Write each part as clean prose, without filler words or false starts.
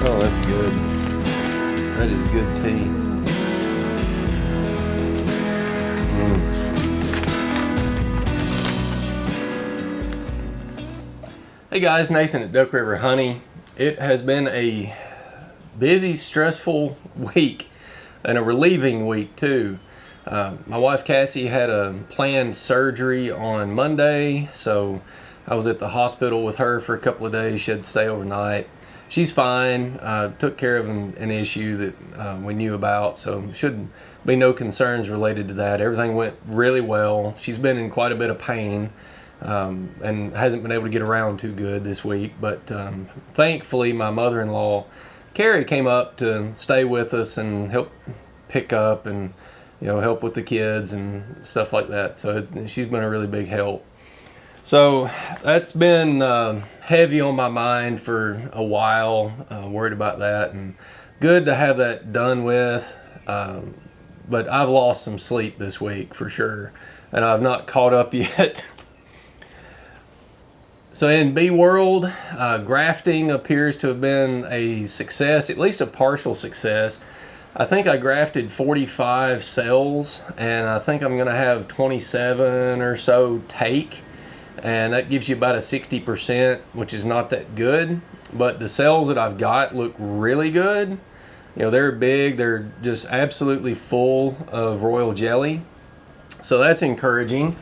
Oh, that's good. That is good tea. Hey guys, Nathan at Duck River Honey. It has been a busy, stressful week and a relieving week too. My wife Cassie had a planned surgery on Monday, so I was at the hospital with her for a couple of days. She had to stay overnight. She's fine. Took care of an issue that we knew about, so should be no concerns related to that. Everything went really well. She's been in quite a bit of pain and hasn't been able to get around too good this week, but thankfully my mother-in-law Carrie came up to stay with us and help pick up and help with the kids and stuff like that. So she's been a really big help. So that's been heavy on my mind for a while, worried about that, and good to have that done with. But I've lost some sleep this week for sure, and I've not caught up yet. So in bee world, grafting appears to have been a success, at least a partial success. I think I grafted 45 cells, and I think I'm going to have 27 or so take. And that gives you about a 60%, which is not that good. But the cells that I've got look really good. They're big. They're just absolutely full of royal jelly. So that's encouraging.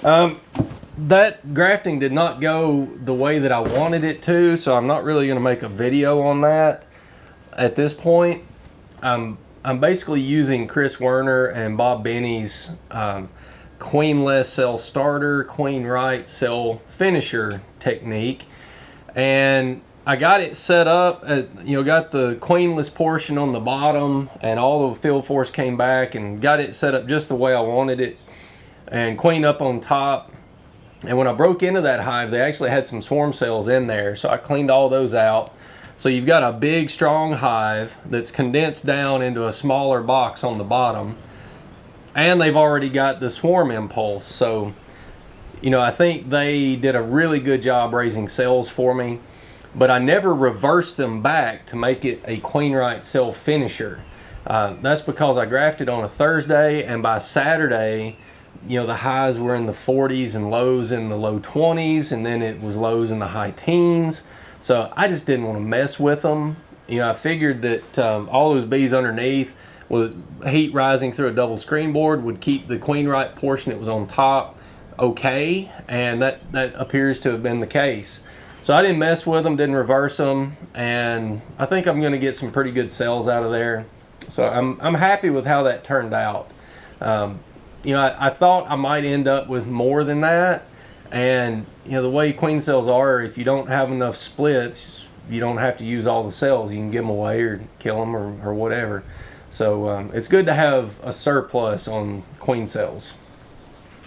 That grafting did not go the way that I wanted it to, so I'm not really going to make a video on that at this point. I'm basically using Chris Werner and Bob Benny's queenless cell starter, queen right cell finisher technique, and I got it set up at, got the queenless portion on the bottom, and all the field force came back and got it set up just the way I wanted it, and queen up on top. And when I broke into that hive, they actually had some swarm cells in there, so I cleaned all those out. So you've got a big strong hive that's condensed down into a smaller box on the bottom, and they've already got the swarm impulse. So I think they did a really good job raising cells for me, but I never reversed them back to make it a queen right cell finisher. That's because I grafted on a Thursday, and by Saturday the highs were in the 40s and lows in the low 20s, and then it was lows in the high teens. So I just didn't want to mess with them. I figured that all those bees underneath, with heat rising through a double screen board, would keep the queen right portion that was on top okay, and that appears to have been the case. So I didn't mess with them, didn't reverse them, and I think I'm going to get some pretty good cells out of there. So I'm happy with how that turned out. I thought I might end up with more than that, and the way queen cells are, if you don't have enough splits, you don't have to use all the cells. You can give them away or kill them or whatever. So it's good to have a surplus on queen cells.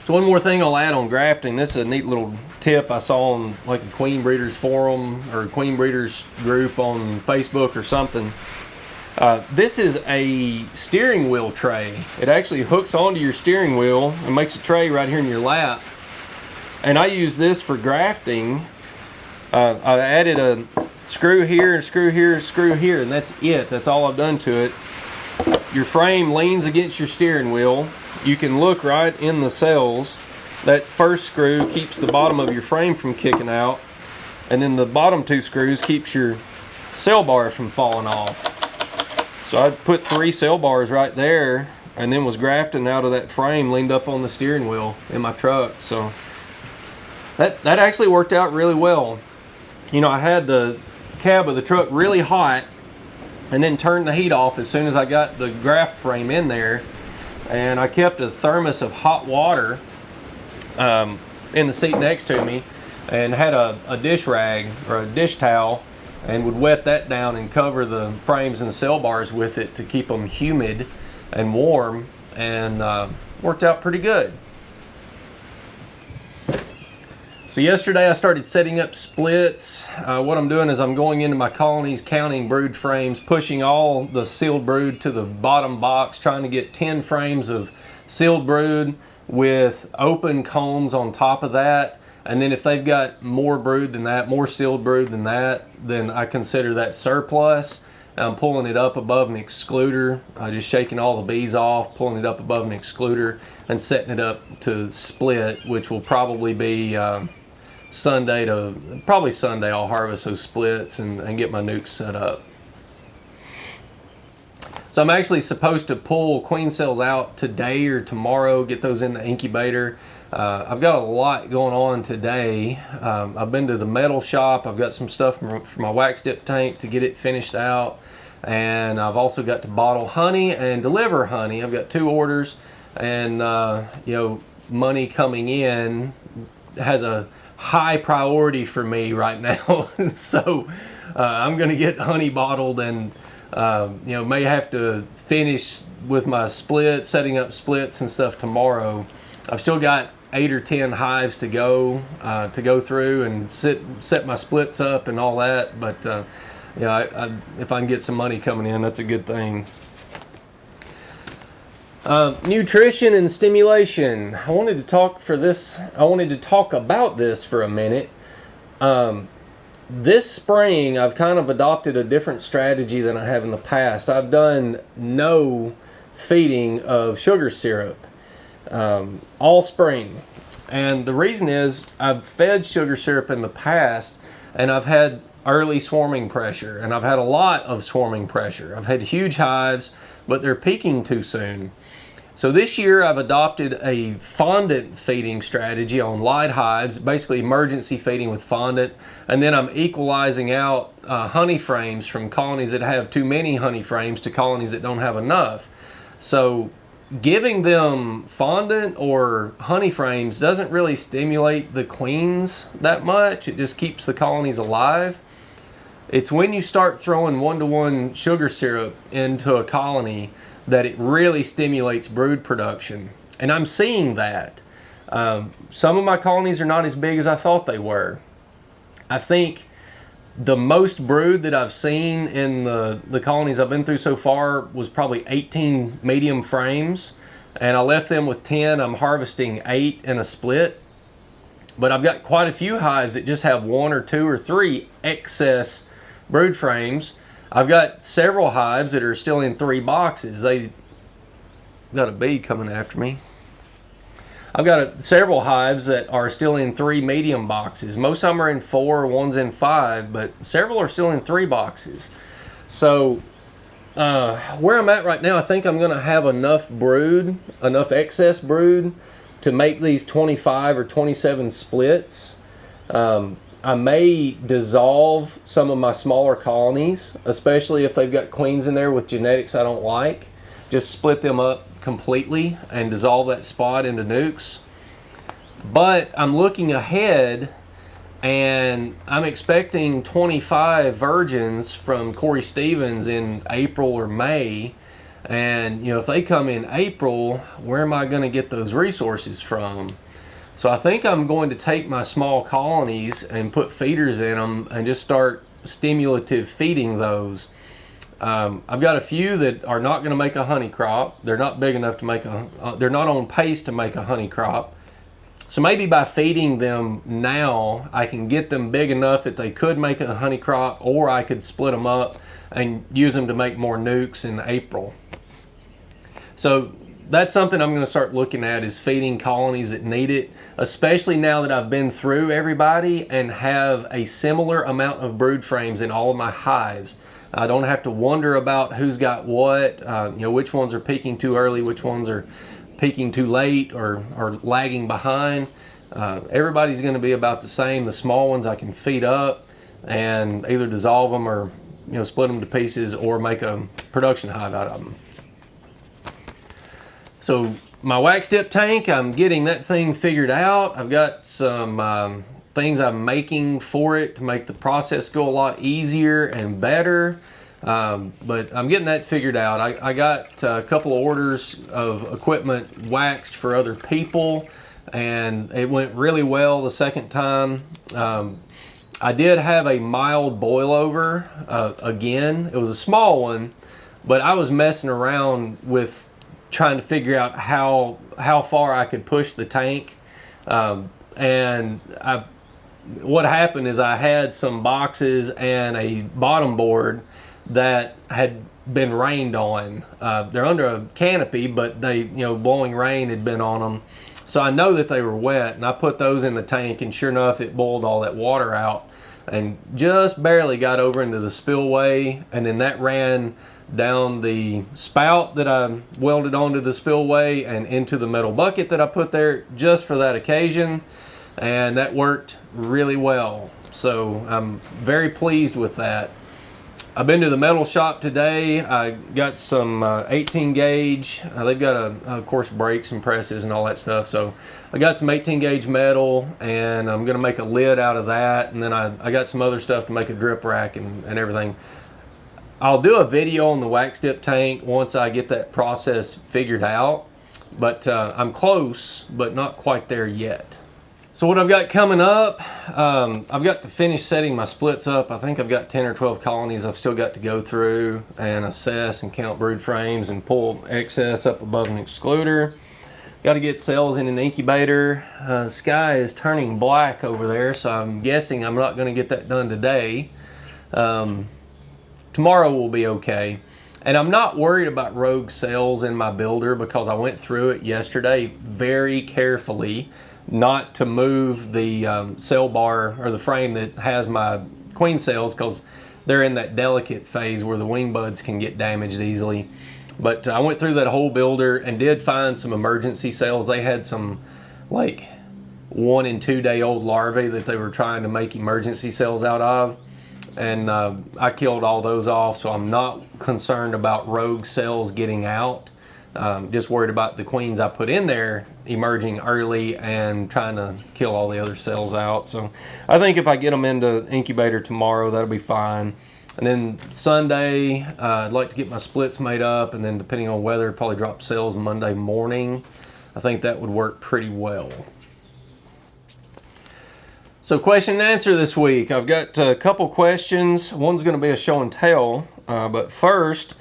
So one more thing I'll add on grafting. This is a neat little tip I saw on like a queen breeders forum or a queen breeders group on Facebook or something. This is a steering wheel tray. It actually hooks onto your steering wheel and makes a tray right here in your lap. And I use this for grafting. I added a screw here, screw here, screw here, and that's it. That's all I've done to it. Your frame leans against your steering wheel. You can look right in the cells. That first screw keeps the bottom of your frame from kicking out, and then the bottom two screws keeps your cell bar from falling off. So I put 3 cell bars right there, and then was grafting out of that frame leaned up on the steering wheel in my truck. So that actually worked out really well. I had the cab of the truck really hot, and then turned the heat off as soon as I got the graft frame in there, and I kept a thermos of hot water in the seat next to me, and had a dish rag or a dish towel, and would wet that down and cover the frames and the cell bars with it to keep them humid and warm, and worked out pretty good. So yesterday I started setting up splits. What I'm doing is I'm going into my colonies, counting brood frames, pushing all the sealed brood to the bottom box, trying to get 10 frames of sealed brood with open combs on top of that, And then if they've got more brood than that, more sealed brood than that, then I consider that surplus. I'm pulling it up above an excluder, just shaking all the bees off, pulling it up above an excluder, and setting it up to split, which will probably be Sunday. I'll harvest those splits and get my nukes set up. So I'm actually supposed to pull queen cells out today or tomorrow, get those in the incubator. I've got a lot going on today. I've been to the metal shop. I've got some stuff for my wax dip tank to get it finished out. And I've also got to bottle honey and deliver honey. I've got 2 orders, and you know, money coming in has a high priority for me right now. So I'm going to get honey bottled, and you know, may have to finish with my splits, setting up splits and stuff tomorrow. I've still got 8 or 10 hives to go through and set my splits up and all that. But yeah, if I can get some money coming in, that's a good thing. Nutrition and stimulation. I wanted to talk about this for a minute. This spring, I've kind of adopted a different strategy than I have in the past. I've done no feeding of sugar syrup all spring. And the reason is I've fed sugar syrup in the past, and I've had early swarming pressure, and I've had a lot of swarming pressure. I've had huge hives, but they're peaking too soon. So this year I've adopted a fondant feeding strategy on light hives, basically emergency feeding with fondant, and then I'm equalizing out honey frames from colonies that have too many honey frames to colonies that don't have enough. So giving them fondant or honey frames doesn't really stimulate the queens that much. It just keeps the colonies alive. It's when you start throwing 1-to-1 sugar syrup into a colony that it really stimulates brood production. And I'm seeing that. Some of my colonies are not as big as I thought they were. I think the most brood that I've seen in the colonies I've been through so far was probably 18 medium frames. And I left them with 10. I'm harvesting 8 in a split. But I've got quite a few hives that just have 1 or 2 or 3 excess brood frames. I've got several hives that are still in 3 boxes. They got a bee coming after me. I've got several hives that are still in 3 medium boxes. Most of them are in 4, one's in 5, but several are still in 3 boxes. So where I'm at right now, I think I'm going to have enough brood, enough excess brood to make these 25 or 27 splits. I may dissolve some of my smaller colonies, especially if they've got queens in there with genetics I don't like. Just split them up completely and dissolve that spot into nukes. But I'm looking ahead, and I'm expecting 25 virgins from Corey Stevens in April or May. And you know, if they come in April, where am I going to get those resources from? So I think I'm going to take my small colonies and put feeders in them and just start stimulative feeding those. I've got a few that are not going to make a honey crop. They're not big enough to make they're not on pace to make a honey crop. So maybe by feeding them now, I can get them big enough that they could make a honey crop, or I could split them up and use them to make more nukes in April. So that's something I'm going to start looking at, is feeding colonies that need it, especially now that I've been through everybody and have a similar amount of brood frames in all of my hives. I don't have to wonder about who's got what, you know, which ones are peaking too early, which ones are peaking too late or lagging behind. Everybody's going to be about the same. The small ones I can feed up and either dissolve them or, you know, split them to pieces or make a production hive out of them. So my wax dip tank, I'm getting that thing figured out. I've got some things I'm making for it to make the process go a lot easier and better. But I'm getting that figured out. I got a couple of orders of equipment waxed for other people, and it went really well the second time. I did have a mild boil over again. It was a small one, but I was messing around with trying to figure out how far I could push the tank. and what happened is I had some boxes and a bottom board that had been rained on. They're under a canopy, but they, blowing rain had been on them. So I know that they were wet, and I put those in the tank, and sure enough, it boiled all that water out and just barely got over into the spillway, and then that ran down the spout that I welded onto the spillway and into the metal bucket that I put there just for that occasion, and that worked really well. So I'm very pleased with that. I've been to the metal shop today. I got some 18 gauge. They've got, of course, brakes and presses and all that stuff. So I got some 18 gauge metal, and I'm going to make a lid out of that. And then I got some other stuff to make a drip rack and everything. I'll do a video on the wax dip tank once I get that process figured out. But I'm close, but not quite there yet. So what I've got coming up, I've got to finish setting my splits up. I think I've got 10 or 12 colonies I've still got to go through and assess and count brood frames and pull excess up above an excluder. Got to get cells in an incubator. The sky is turning black over there, so I'm guessing I'm not going to get that done today. Tomorrow will be okay. And I'm not worried about rogue cells in my builder because I went through it yesterday very carefully, not to move the cell bar or the frame that has my queen cells, because they're in that delicate phase where the wing buds can get damaged easily. But I went through that whole builder and did find some emergency cells. They had some like 1 and 2 day old larvae that they were trying to make emergency cells out of, and I killed all those off, so I'm not concerned about rogue cells getting out. Just worried about the queens I put in there emerging early and trying to kill all the other cells out. So I think if I get them into incubator tomorrow, that'll be fine. And then Sunday, I'd like to get my splits made up, and then depending on weather, probably drop cells Monday morning. I think that would work pretty well. So question and answer this week. I've got a couple questions. One's going to be a show and tell, but first,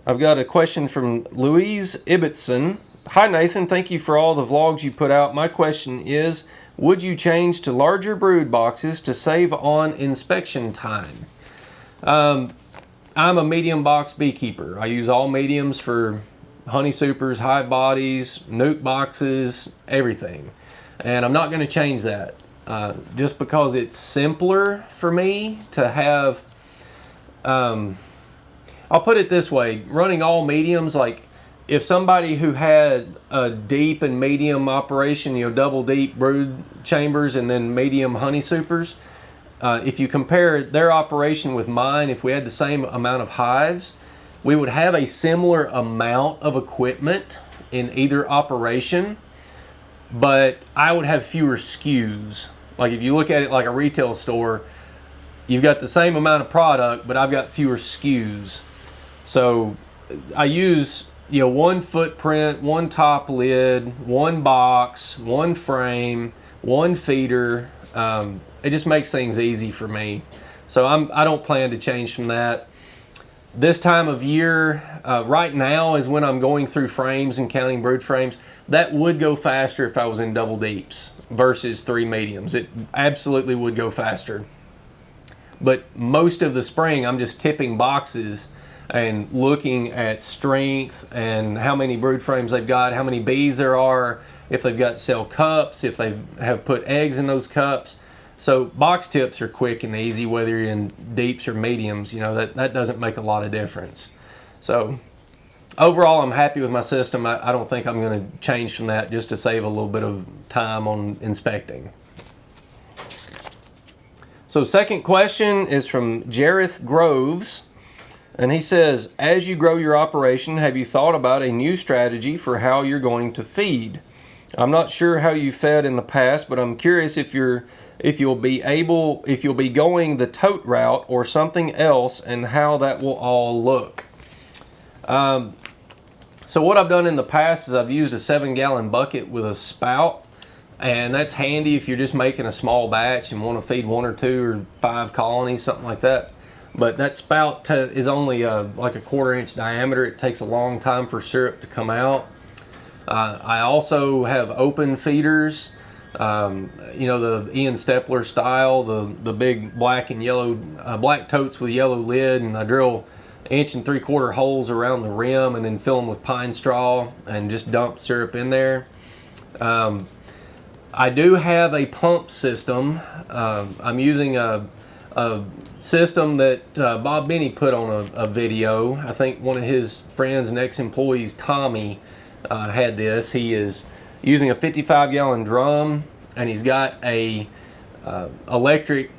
I've got a question from Louise Ibbotson. Hi Nathan, thank you for all the vlogs you put out. My question is, would you change to larger brood boxes to save on inspection time? I'm a medium box beekeeper. I use all mediums for honey supers, hive bodies, nuke boxes, everything. And I'm not going to change that. Just because it's simpler for me to have, I'll put it this way, running all mediums, like if somebody who had a deep and medium operation, double deep brood chambers and then medium honey supers, if you compare their operation with mine, if we had the same amount of hives, we would have a similar amount of equipment in either operation, but I would have fewer SKUs. Like if you look at it like a retail store, you've got the same amount of product, but I've got fewer SKUs. So I use, one footprint, one top lid, one box, one frame, one feeder. It just makes things easy for me. So I don't plan to change from that. This time of year, right now is when I'm going through frames and counting brood frames. That would go faster if I was in double deeps versus 3 mediums. It absolutely would go faster. But most of the spring, I'm just tipping boxes and looking at strength and how many brood frames they've got, how many bees there are, if they've got cell cups, if they have put eggs in those cups. So box tips are quick and easy, whether you're in deeps or mediums. That doesn't make a lot of difference. So overall, I'm happy with my system. I don't think I'm going to change from that just to save a little bit of time on inspecting. So second question is from Jareth Groves. And he says, as you grow your operation, have you thought about a new strategy for how you're going to feed? I'm not sure how you fed in the past, but I'm curious if you'll be going the tote route or something else, and how that will all look. So what I've done in the past is I've used a 7-gallon bucket with a spout, and that's handy if you're just making a small batch and want to feed 1 or 2 or 5 colonies, something like that. But that spout is only like a 1/4 inch diameter. It takes a long time for syrup to come out. I also have open feeders You know, the Ian Stepler style, the big black and yellow, black totes with yellow lid, and I drill 1 3/4 inch holes around the rim and then fill them with pine straw and just dump syrup in there. I do have a pump system. I'm using a system that Bob Benny put on a video. I think one of his friends and ex-employees, Tommy, had this. He is using a 55-gallon drum, and he's got a electric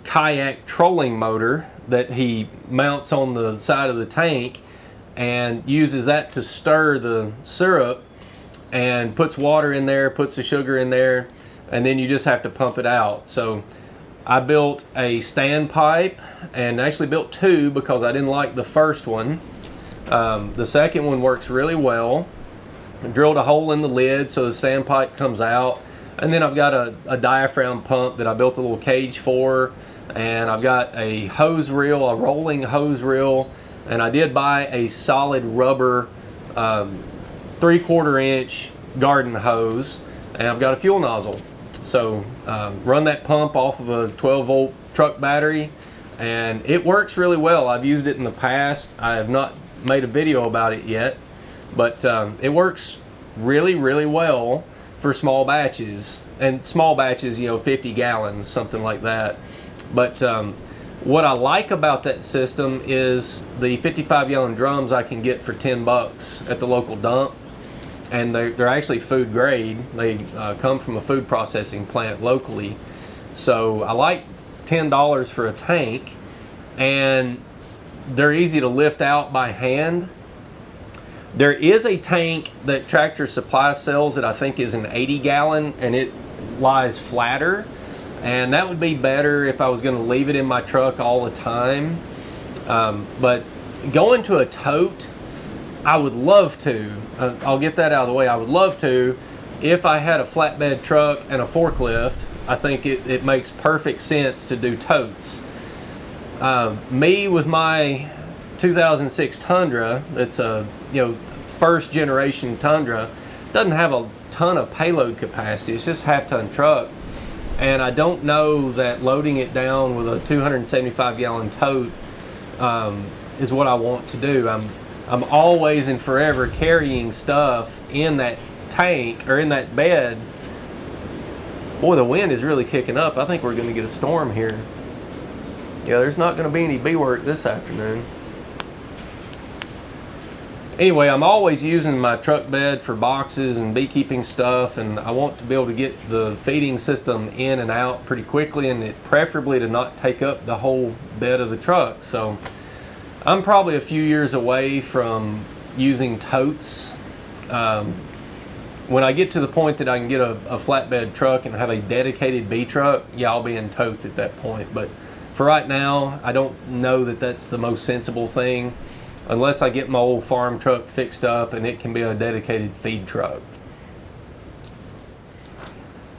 kayak trolling motor that he mounts on the side of the tank and uses that to stir the syrup, and puts water in there, puts the sugar in there, and then you just have to pump it out. So I built a standpipe, and actually built two because I didn't like the first one. The second one works really well. I drilled a hole in the lid so the standpipe comes out, and then I've got a diaphragm pump that I built a little cage for, and I've got a hose reel, a rolling hose reel, and I did buy a solid rubber 3/4 inch garden hose, and I've got a fuel nozzle. So run that pump off of a 12-volt truck battery, and it works really well. I've used it in the past. I have not made a video about it yet, but it works really, really well for small batches. And small batches, you know, 50 gallons, something like that. But what I like about that system is the 55-gallon drums I can get for 10 bucks at the local dump. And they're actually food grade. They come from a food processing plant locally. So I like $10 for a tank, and they're easy to lift out by hand. There is a tank that Tractor Supply sells that I think is an 80-gallon, and it lies flatter, and that would be better if I was going to leave it in my truck all the time. But going to a tote, I would love to. I'll get that out of the way. I would love to. If I had a flatbed truck and a forklift, I think it makes perfect sense to do totes. Me with my 2006 Tundra, it's a first generation Tundra, doesn't have a ton of payload capacity. It's just half-ton truck, and I don't know that loading it down with a 275-gallon tote is what I want to do. I'm always and forever carrying stuff in that tank or in that bed. Boy, the wind is really kicking up. I think we're going to get a storm here. Yeah, there's not going to be any bee work this afternoon. Anyway, I'm always using my truck bed for boxes and beekeeping stuff, and I want to be able to get the feeding system in and out pretty quickly, and it preferably to not take up the whole bed of the truck. So I'm probably a few years away from using totes. When I get to the point that I can get a flatbed truck and have a dedicated bee truck, yeah, I'll be in totes at that point. But for right now, I don't know that that's the most sensible thing, unless I get my old farm truck fixed up and it can be a dedicated feed truck.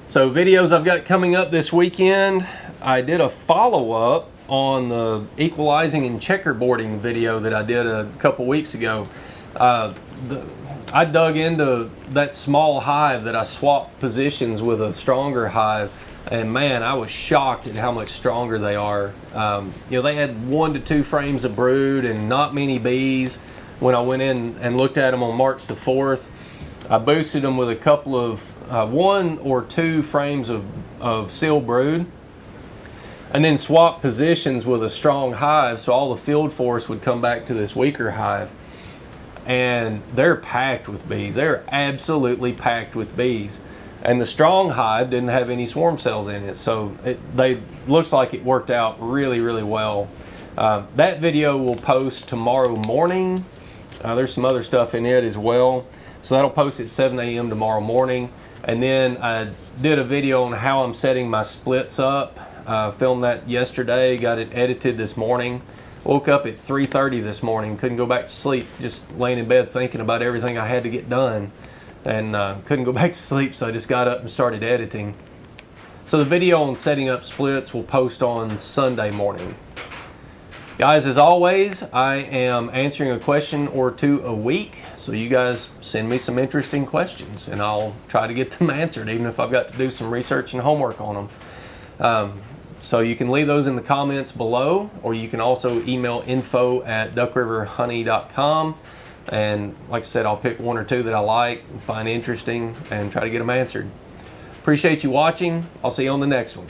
So videos I've got coming up this weekend, I did a follow-up on the equalizing and checkerboarding video that I did a couple weeks ago. I dug into that small hive that I swapped positions with a stronger hive, and man, I was shocked at how much stronger they are. They had 1 to 2 frames of brood and not many bees. When I went in and looked at them on March the 4th, I boosted them with a couple of 1 or 2 frames of sealed brood, and then swap positions with a strong hive so all the field force would come back to this weaker hive. And they're packed with bees. They're absolutely packed with bees. And the strong hive didn't have any swarm cells in it, so it looks like it worked out really, really well. That video will post tomorrow morning. There's some other stuff in it as well. So that'll post at 7 a.m. tomorrow morning. And then I did a video on how I'm setting my splits up. Filmed that yesterday, got it edited this morning. Woke up at 3:30 this morning, couldn't go back to sleep, just laying in bed thinking about everything I had to get done, and couldn't go back to sleep, so I just got up and started editing. So the video on setting up splits will post on Sunday morning. Guys, as always, I am answering a question or two a week, so you guys send me some interesting questions and I'll try to get them answered, even if I've got to do some research and homework on them. So you can leave those in the comments below, or you can also email info@duckriverhoney.com. And like I said, I'll pick one or two that I like and find interesting and try to get them answered. Appreciate you watching. I'll see you on the next one.